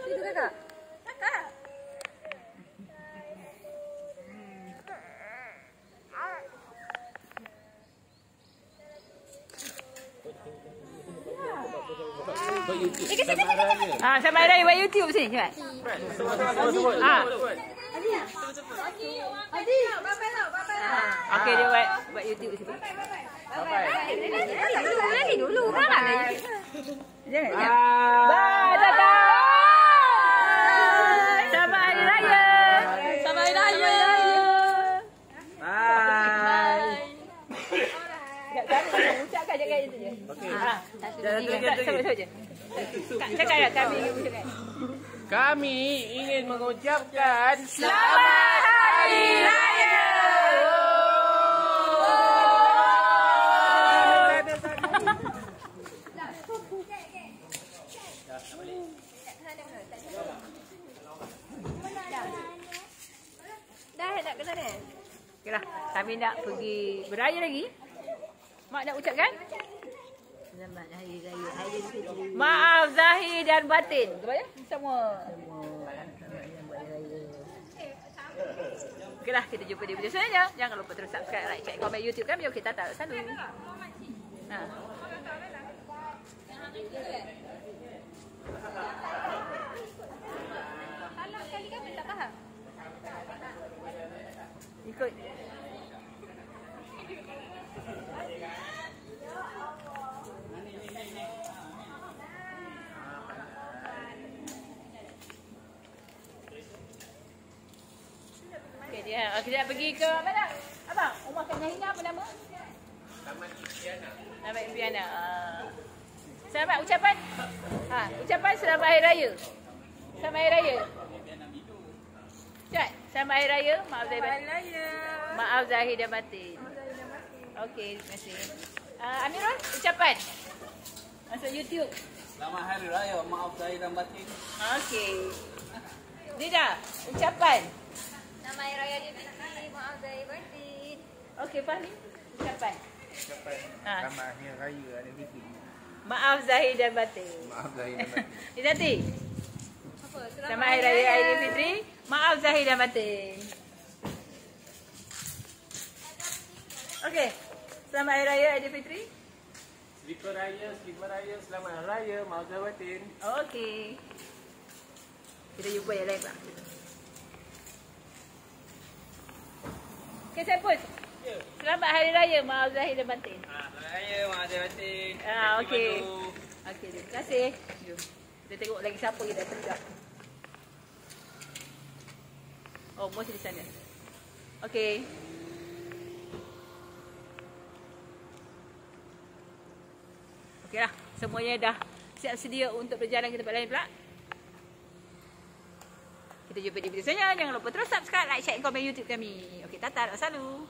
Situ kakak. Kakak. Sama Hari Raya buat YouTube sini cepat. Okey dia buat YouTube sini. Lagi dulu kan lagi. Jangan. Bye tata. Selamat Hari Raya. Selamat Hari Raya. Bye. Ucapkan je itu je. Okey. Sebut je. Cakap ya kami ingin ucapkan. Kami ingin mengucapkan Selamat Hari Raya. Dah nak ke sana? Okeylah, kami nak pergi beraya lagi. Mak nak ucapkan? Selamat Hari Raya Aidilfitri. Maaf zahir dan batin. Kepada semua. Okeylah, kita jumpa di video selanjutnya. Jangan lupa terus subscribe, like, share, komen YouTube kami. Okey, Tata selalu. Ha. Salah sekali kami tak faham. Ikut. Kita pergi ke mana? Abang, rumah Kak Nahina apa nama? Taman Impiana. Taman Impiana. Selamat ucapan. Ucapan selamat Hari Raya. Selamat Hari Raya. Cepat. Selamat Hari Raya. Maaf zahir dan batin. Maaf zahir dan batin. Okey, terima kasih. Amirul, ucapan. Masuk YouTube. Selamat Hari Raya. Maaf zahir dan batin. Okey. Dida, ucapan. Selamat Hari Raya Aidilfitri. Maaf zahir batin. Okey, Fahmi. Ucapan. Selamat Hari Raya Aidilfitri. Maaf zahir dan batin. Maaf zahir dan batin. Izati. Apa? Selamat Hari Raya Aidilfitri. Maaf zahir dan batin. Okey. Selamat Hari Raya Aidilfitri. Selipar Raya, selamat Hari Raya, maaf zahir batin. Okey. Kita jumpa yang lain lah. Okey, saya pun. Selamat Hari Raya, maaf zahir dan batin. Selamat Raya, maaf zahir batin. Okey. Okey, terima kasih. Jom. Kita tengok lagi siapa kita terjak. Oh, Mos di sana. Okey. Okeylah, semuanya dah siap sedia untuk berjalan ke tempat lain pula. Kita jumpa di video selanjutnya. Jangan lupa terus subscribe, like, share, komen YouTube kami. Okey, Tata, selalu.